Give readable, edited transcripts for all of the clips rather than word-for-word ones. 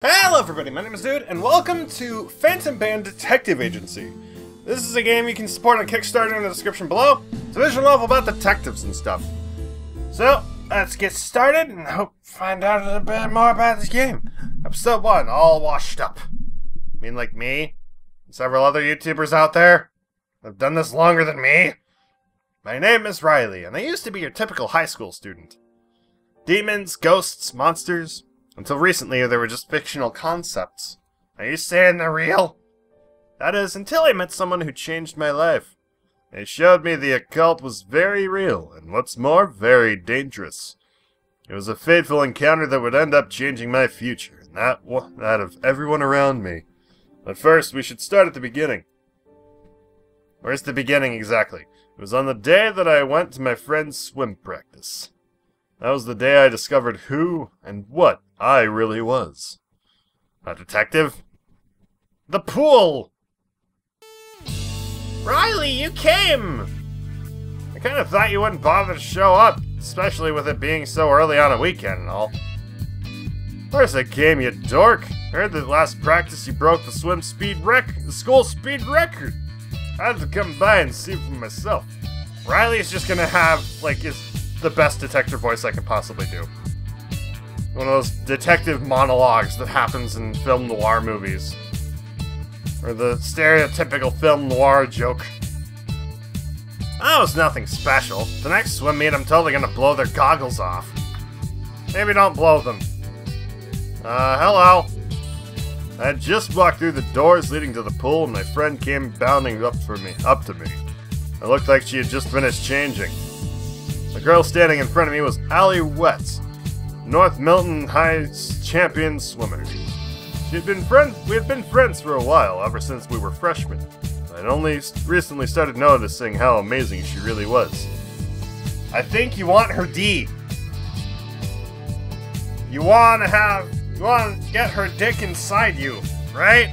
Hello everybody, my name is Dude, and welcome to Phantom Band Detective Agency. This is a game you can support on Kickstarter in the description below. It's a visual novel about detectives and stuff. So, let's get started and hope find out a little bit more about this game. Episode 1, all washed up. I mean like me? And several other YouTubers out there have done this longer than me. My name is Riley, and I used to be your typical high school student. Demons, ghosts, monsters. Until recently, they were just fictional concepts. Are you saying they're real? That is, until I met someone who changed my life. They showed me the occult was very real, and what's more, very dangerous. It was a fateful encounter that would end up changing my future, and that of everyone around me. But first, we should start at the beginning. Where's the beginning exactly? It was on the day that I went to my friend's swim practice. That was the day I discovered who and what I really was. A detective? The pool! Riley, you came! I kind of thought you wouldn't bother to show up, especially with it being so early on a weekend and all. Of course I came, you dork. I heard that last practice you broke the the school speed record. I had to come by and see for myself. Riley's just gonna have, like, the best detective voice I can possibly do. One of those detective monologues that happens in film noir movies. Or the stereotypical film noir joke. That was nothing special. The next swim meet I'm totally gonna blow their goggles off. Maybe don't blow them. Hello. I had just walked through the doors leading to the pool and my friend came bounding up to me. It looked like she had just finished changing. The girl standing in front of me was Allie Wetz, North Milton High's champion swimmer. We had been friends for a while, ever since we were freshmen. I'd only recently started noticing how amazing she really was. I think you want her D. You want to get her dick inside you, right?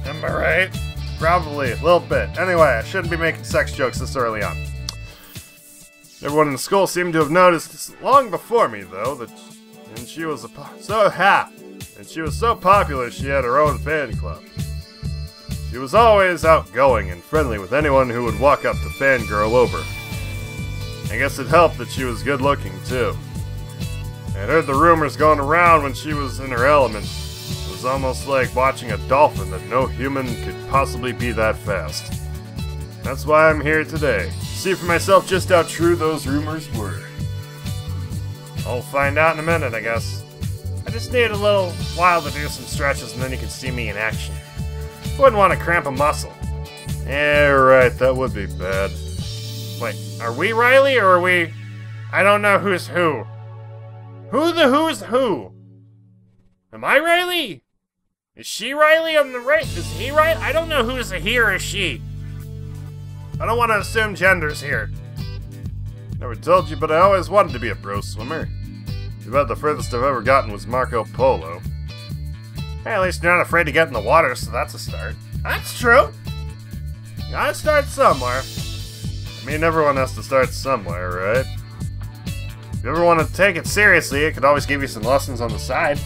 Am I right? Probably, a little bit. Anyway, I shouldn't be making sex jokes this early on. Everyone in the school seemed to have noticed long before me, though, she was so popular she had her own fan club. She was always outgoing and friendly with anyone who would walk up to fangirl over. I guess it helped that she was good looking, too. I had heard the rumors going around when she was in her element. It was almost like watching a dolphin that no human could possibly be that fast. That's why I'm here today. See for myself just how true those rumors were. I'll find out in a minute, I guess. I just need a little while to do some stretches and then you can see me in action. Wouldn't want to cramp a muscle. Yeah, right, that would be bad. Wait, are we Riley or are we... I don't know who's who. Who's who? Am I Riley? Is she Riley on the right? Is he right? I don't know who's a he or a she. I don't want to assume genders here. Never told you, but I always wanted to be a pro swimmer. Too bad the furthest I've ever gotten was Marco Polo. Hey, at least you're not afraid to get in the water, so that's a start. That's true. You gotta start somewhere. I mean, everyone has to start somewhere, right? If you ever want to take it seriously, it could always give you some lessons on the side.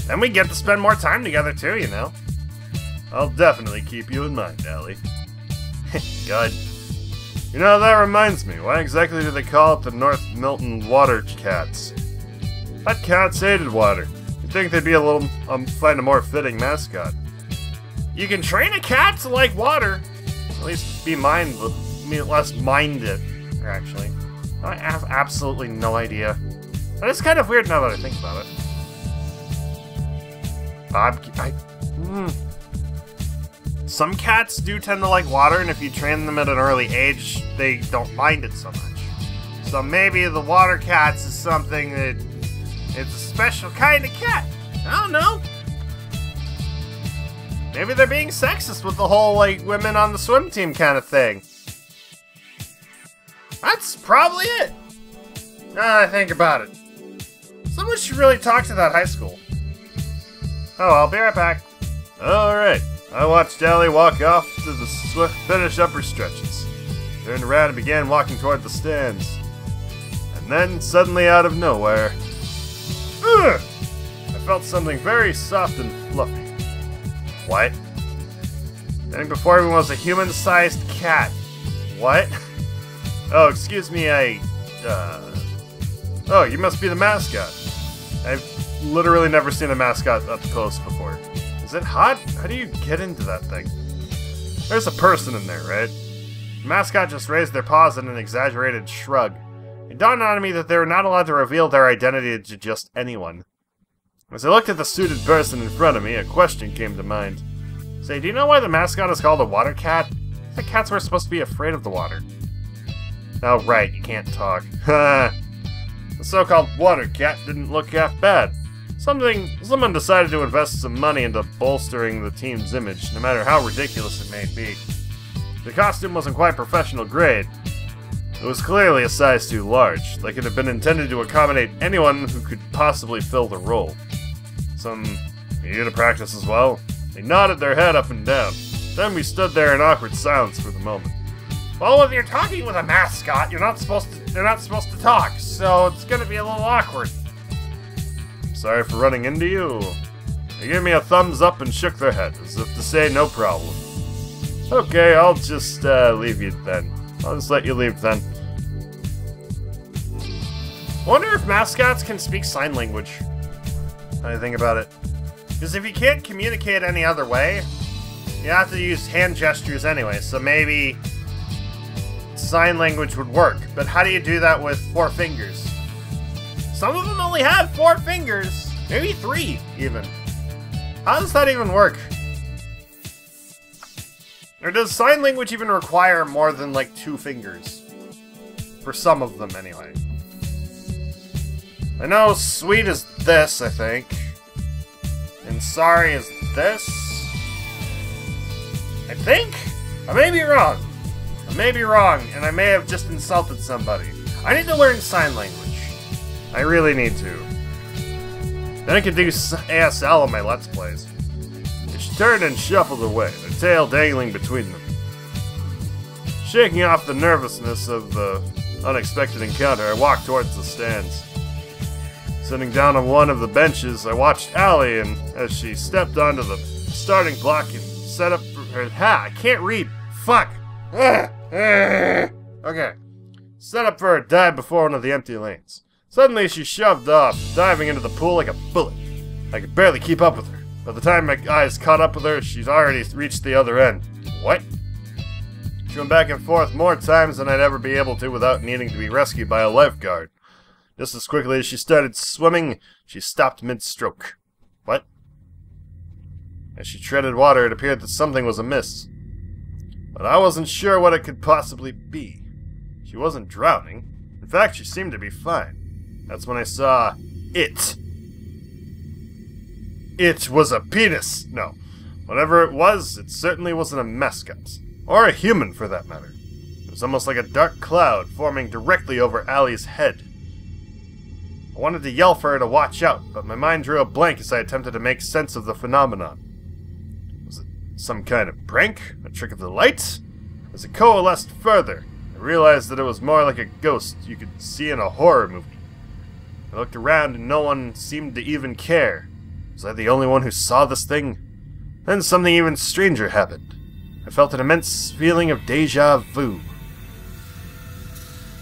Then we get to spend more time together too, you know. I'll definitely keep you in mind, Allie. Good. You know, that reminds me, why exactly do they call it the North Milton Water Cats? That cats hated water. You'd think they'd be a little, find a more fitting mascot. You can train a cat to like water. At least be less minded, actually. I have absolutely no idea. But it's kind of weird now that I think about it. Some cats do tend to like water, and if you train them at an early age, they don't mind it so much. So maybe the water cats is something that... it's a special kind of cat. I don't know. Maybe they're being sexist with the whole, like, women on the swim team kind of thing. That's probably it. Now that I think about it. Someone should really talk to that high school. Oh, I'll be right back. Alright. I watched Allie walk off to finish up her stretches. Turned around and began walking toward the stands. And then, suddenly out of nowhere... Ugh! I felt something very soft and fluffy. What? Then before even was a human-sized cat. What? Oh, excuse me, Oh, you must be the mascot. I've literally never seen a mascot up close before. Is it hot? How do you get into that thing? There's a person in there, right? The mascot just raised their paws in an exaggerated shrug. It dawned on me that they were not allowed to reveal their identity to just anyone. As I looked at the suited person in front of me, a question came to mind. Say, do you know why the mascot is called a water cat? The cats were supposed to be afraid of the water. Oh, right, you can't talk. Ha! The so-called water cat didn't look half bad. Someone decided to invest some money into bolstering the team's image, no matter how ridiculous it may be. The costume wasn't quite professional grade. It was clearly a size too large, like it had been intended to accommodate anyone who could possibly fill the role. Are you to practice as well? They nodded their head up and down. Then we stood there in awkward silence for the moment. Well, if you're talking with a mascot, they're not supposed to talk, so it's gonna be a little awkward. Sorry for running into you. They gave me a thumbs up and shook their head, as if to say no problem. Okay, I'll just leave you then. I'll just let you leave then. I wonder if mascots can speak sign language. How do you think about it? Because if you can't communicate any other way, you have to use hand gestures anyway, so maybe sign language would work. But how do you do that with 4 fingers? Some of them only have 4 fingers. Maybe 3, even. How does that even work? Or does sign language even require more than, like, 2 fingers? For some of them, anyway. I know sweet is this, I think. And sorry is this. I think? I may be wrong. I may be wrong, and I may have just insulted somebody. I need to learn sign language. I really need to. Then I can do ASL on my Let's Plays. She turned and shuffled away, her tail dangling between them. Shaking off the nervousness of the unexpected encounter, I walked towards the stands. Sitting down on one of the benches, I watched Allie, and as she stepped onto the starting block and set up her I can't read. Fuck. Okay. Set up for a dive before one of the empty lanes. Suddenly, she shoved off, diving into the pool like a bullet. I could barely keep up with her. By the time my eyes caught up with her, she'd already reached the other end. What? She went back and forth more times than I'd ever be able to without needing to be rescued by a lifeguard. Just as quickly as she started swimming, she stopped mid-stroke. What? As she treaded water, it appeared that something was amiss. But I wasn't sure what it could possibly be. She wasn't drowning. In fact, she seemed to be fine. That's when I saw it. It was a penis! No. Whatever it certainly wasn't a mascot. Or a human, for that matter. It was almost like a dark cloud forming directly over Allie's head. I wanted to yell for her to watch out, but my mind drew a blank as I attempted to make sense of the phenomenon. Was it some kind of prank? A trick of the light? As it coalesced further, I realized that it was more like a ghost you could see in a horror movie. I looked around and no one seemed to even care. Was I the only one who saw this thing? Then something even stranger happened. I felt an immense feeling of deja vu.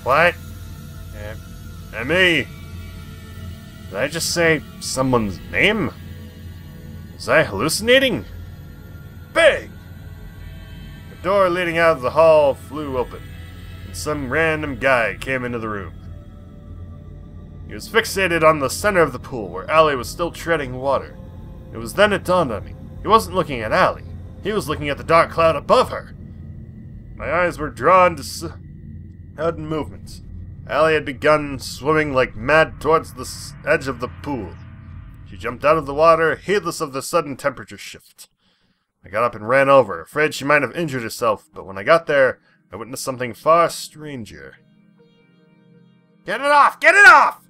What? Me? Did I just say someone's name? Was I hallucinating? Bang! The door leading out of the hall flew open, and some random guy came into the room. He was fixated on the center of the pool, where Allie was still treading water. It was then it dawned on me. He wasn't looking at Allie. He was looking at the dark cloud above her. My eyes were drawn to sudden movement. Allie had begun swimming like mad towards the edge of the pool. She jumped out of the water, heedless of the sudden temperature shift. I got up and ran over, afraid she might have injured herself, but when I got there, I witnessed something far stranger. Get it off! Get it off!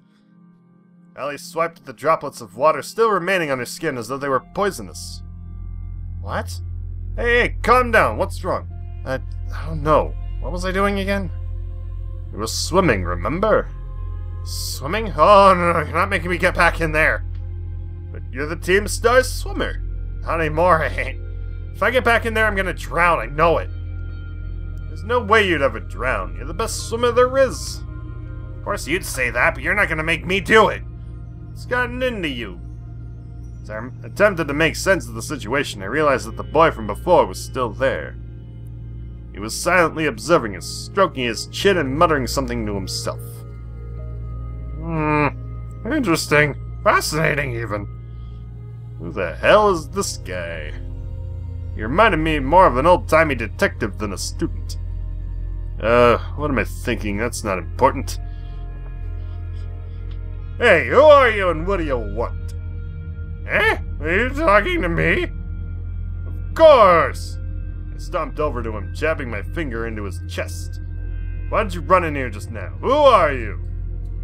Allie swiped at the droplets of water still remaining on her skin as though they were poisonous. What? Hey, calm down. What's wrong? I don't know. What was I doing again? It was swimming, remember? Swimming? Oh, no, you're not making me get back in there. But you're the team star swimmer. Not anymore, I ain't. If I get back in there, I'm gonna drown, I know it. There's no way you'd ever drown. You're the best swimmer there is. Of course you'd say that, but you're not gonna make me do it. It's gotten into you. As I attempted to make sense of the situation, I realized that the boy from before was still there. He was silently observing us, stroking his chin and muttering something to himself. Interesting. Fascinating, even. Who the hell is this guy? He reminded me more of an old-timey detective than a student. What am I thinking? That's not important. Hey, who are you and what do you want? Eh? Are you talking to me? Of course! I stomped over to him, jabbing my finger into his chest. Why did you run in here just now? Who are you?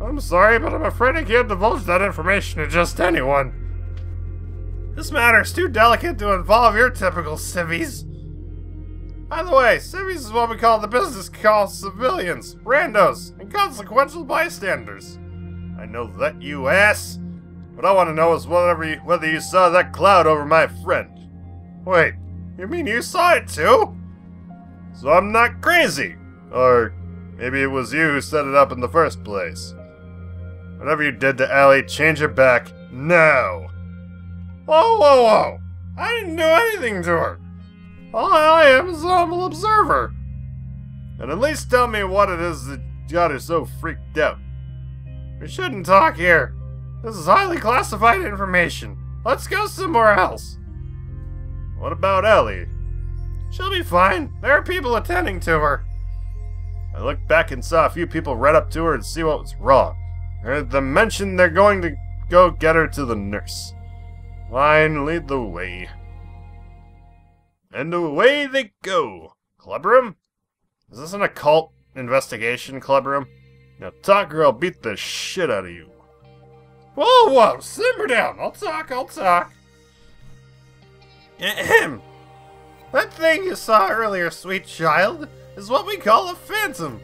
I'm sorry, but I'm afraid I can't divulge that information to just anyone. This matter is too delicate to involve your typical civvies. By the way, civvies is what we call the business call civilians, randos, and consequential bystanders. I know that, you ass. What I want to know is whether you saw that cloud over my friend. Wait, you mean you saw it too? So I'm not crazy. Or maybe it was you who set it up in the first place. Whatever you did to Allie, change her back now. Whoa, whoa, whoa! I didn't do anything to her. All I am is a humble observer. And at least tell me what it is that got her so freaked out. We shouldn't talk here. This is highly classified information. Let's go somewhere else. What about Ellie? She'll be fine. There are people attending to her. I looked back and saw a few people run up to her and see what was wrong. I heard them mention they're going to go get her to the nurse. Fine, lead the way. And away they go. Clubroom? Is this an occult investigation, Clubroom? Now talk or I'll beat the shit out of you. Whoa, whoa, simmer down. I'll talk. Ahem. That thing you saw earlier, sweet child, is what we call a phantom.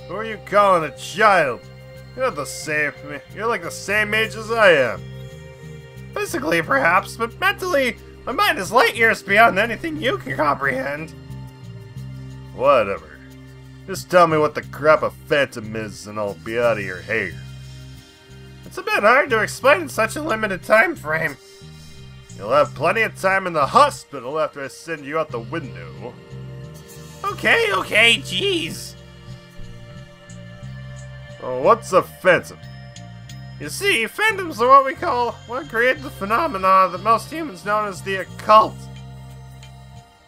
Who are you calling a child? You're like the same age as I am. Physically, perhaps, but mentally, my mind is light years beyond anything you can comprehend. Whatever. Just tell me what the crap a phantom is and I'll be out of your hair. It's a bit hard to explain in such a limited time frame. You'll have plenty of time in the hospital after I send you out the window. Okay, jeez. Oh, what's a phantom? You see, phantoms are what create the phenomena that most humans know as the occult.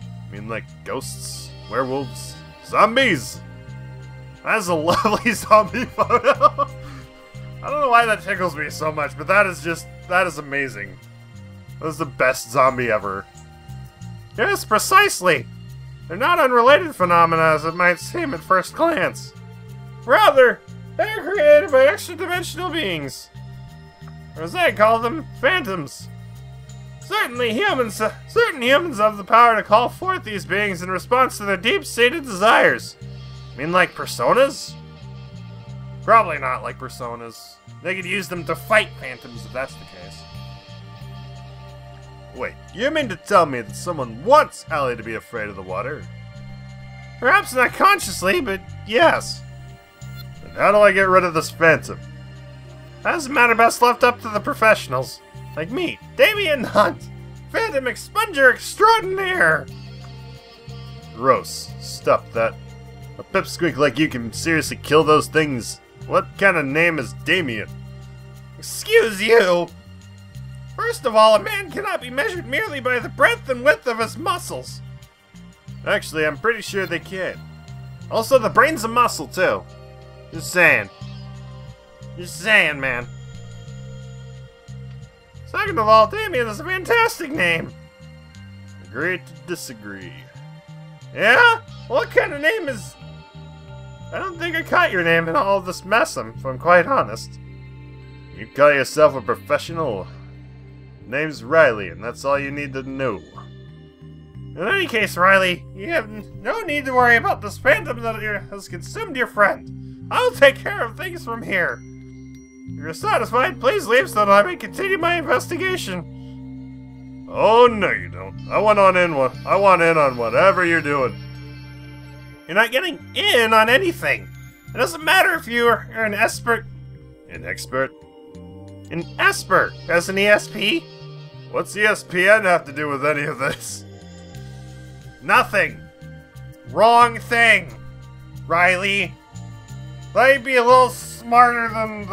You mean like ghosts, werewolves, zombies? That's a lovely zombie photo. I don't know why that tickles me so much, but that is amazing. That is the best zombie ever. Yes, precisely. They're not unrelated phenomena as it might seem at first glance. Rather, they are created by extra-dimensional beings. Or as I call them, phantoms. Certain humans have the power to call forth these beings in response to their deep-seated desires. I mean like personas? Probably not like personas. They could use them to fight phantoms if that's the case. Wait, you mean to tell me that someone wants Allie to be afraid of the water? Perhaps not consciously, but yes. Then how do I get rid of this phantom? That's a matter best left up to the professionals. Like me, Damien Hunt, Phantom Expunger Extraordinaire! Gross. Stop that. A pipsqueak like you can seriously kill those things. What kind of name is Damien? Excuse you! First of all, a man cannot be measured merely by the breadth and width of his muscles. Actually, I'm pretty sure they can. Also, the brain's a muscle, too. Just saying. Just saying, man. Second of all, Damien is a fantastic name. Agree to disagree. Yeah? What kind of name is... I don't think I caught your name in all of this mess, if I'm quite honest. You call yourself a professional? Name's Riley, and that's all you need to know. In any case, Riley, you have no need to worry about this phantom that has consumed your friend. I'll take care of things from here. If you're satisfied, please leave so that I may continue my investigation. Oh, no you don't. I want in on whatever you're doing. You're not getting in on anything. It doesn't matter if you're an expert. An expert? An Esper as an ESP? What's ESPN have to do with any of this? Nothing. Wrong thing, Riley. They'd be a little smarter than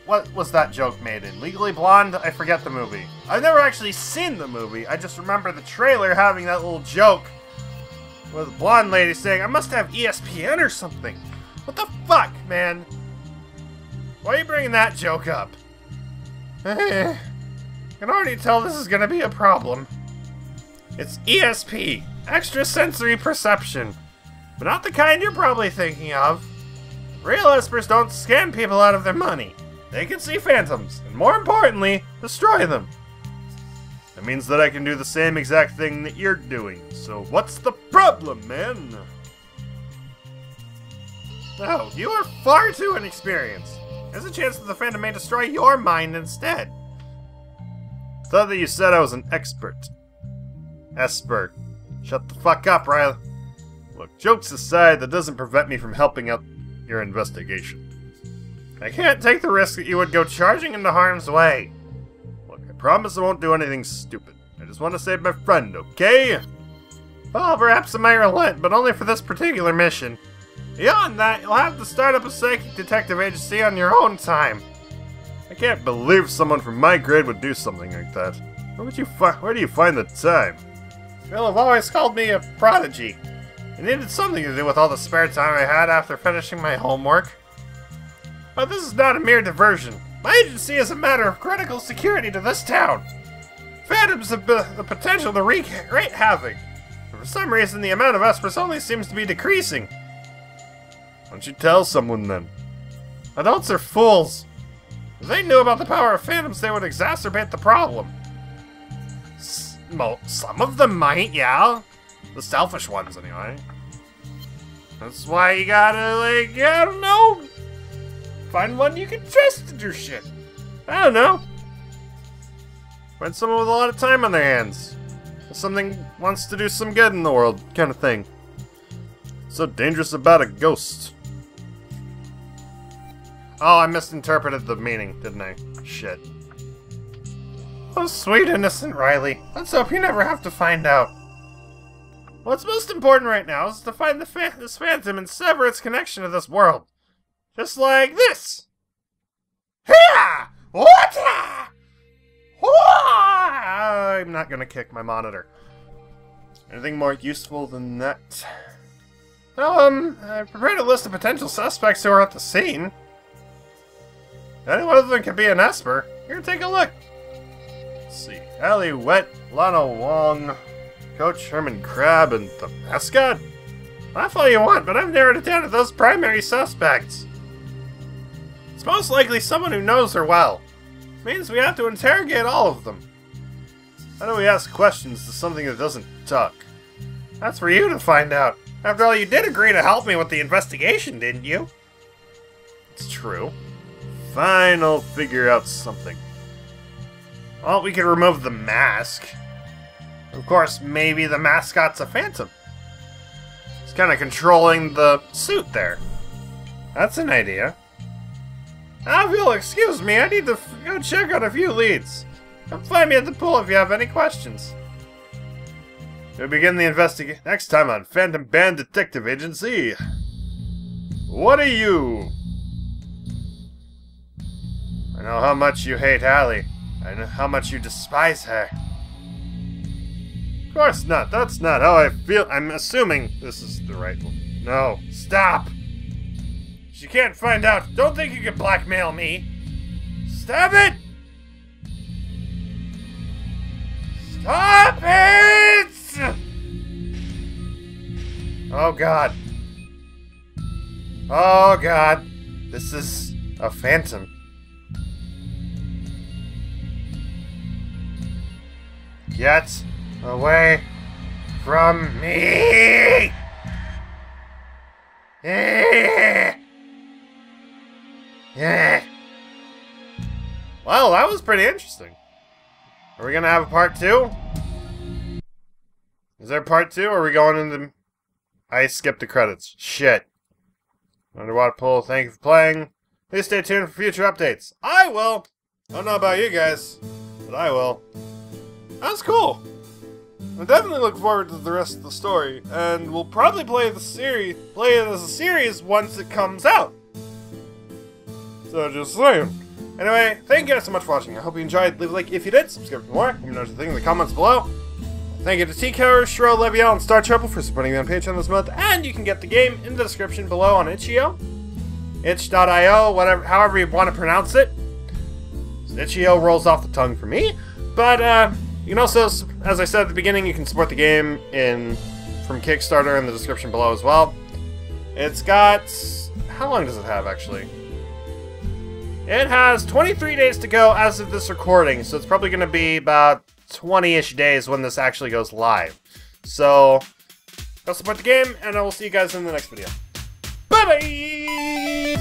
what was that joke made in? Legally Blonde? I forget the movie. I've never actually seen the movie. I just remember the trailer having that little joke with a blonde lady saying, I must have ESPN or something. What the fuck, man? Why are you bringing that joke up? I can already tell this is gonna be a problem. It's ESP, extrasensory perception, but not the kind you're probably thinking of. Real espers don't scam people out of their money. They can see phantoms, and more importantly, destroy them. That means that I can do the same exact thing that you're doing, so what's the problem, man? No, you are far too inexperienced. There's a chance that the Phantom may destroy your mind instead. Thought that you said I was an expert. Esper. Shut the fuck up, Riley. Look, jokes aside, that doesn't prevent me from helping out your investigation. I can't take the risk that you would go charging into harm's way. Look, I promise I won't do anything stupid. I just want to save my friend, okay? Well, perhaps I might relent, but only for this particular mission. Beyond that, you'll have to start up a psychic detective agency on your own time. I can't believe someone from my grade would do something like that. Where do you find the time? People have always called me a prodigy. I needed something to do with all the spare time I had after finishing my homework. But this is not a mere diversion. My agency is a matter of critical security to this town. Phantoms have the potential to wreak great havoc. But for some reason, the amount of espers only seems to be decreasing. Why don't you tell someone then? Adults are fools. If they knew about the power of phantoms, they would exacerbate the problem. Well, some of them might, yeah. The selfish ones, anyway. That's why you gotta, like, I don't know. Find one you can trust to do shit. I don't know. Find someone with a lot of time on their hands. Something wants to do some good in the world, kind of thing. So dangerous about a ghost. Oh, I misinterpreted the meaning, didn't I? Shit. Oh, sweet innocent Riley. Let's hope you never have to find out. What's most important right now is to find this phantom and sever its connection to this world. Just like this. Hiya! Wata! I'm not gonna kick my monitor. Anything more useful than that? Well, I prepared a list of potential suspects who are at the scene. Any one of them could be an Esper. Here, take a look. Let's see. Allie Wet, Lana Wong, Coach Herman Crab, and the mascot? Laugh all you want, but I've narrowed it down to those primary suspects. It's most likely someone who knows her well. It means we have to interrogate all of them. How do we ask questions to something that doesn't talk? That's for you to find out. After all, you did agree to help me with the investigation, didn't you? It's true. Fine, I'll figure out something. Well, we could remove the mask. Of course, maybe the mascot's a phantom. It's kind of controlling the suit there. That's an idea. Now, if you'll excuse me, I need to go check on a few leads. Come find me at the pool if you have any questions. We'll begin the investigation next time on Phantom Band Detective Agency. What are you? I know how much you hate Allie. I know how much you despise her. Of course not. That's not how I feel. I'm assuming this is the right one. No. Stop! She can't find out. Don't think you can blackmail me. Stop it! Stop it! Oh god. Oh god. This is a phantom. Get away from me! Well, that was pretty interesting. Are we gonna have a part 2? Is there part 2, or are we going into... I skipped the credits. Shit. Underwater Pool, thank you for playing. Please stay tuned for future updates. I will! I don't know about you guys, but I will. That's cool. I definitely look forward to the rest of the story, and we'll probably play it as a series once it comes out. So just saying. Anyway, thank you guys so much for watching. I hope you enjoyed. Leave a like if you did. Subscribe for more. Let me know what you think in the comments below. Thank you to TKO, Shro, Leviel, and Star Trouble for supporting me on Patreon this month, and you can get the game in the description below on itch.io. Itch.io, however you want to pronounce it. Itch.io rolls off the tongue for me, but you can also, as I said at the beginning, you can support the game from Kickstarter in the description below as well. It's got... how long does it have, actually? It has 23 days to go as of this recording, so it's probably going to be about 20-ish days when this actually goes live. So, go support the game, and I will see you guys in the next video. Bye-bye!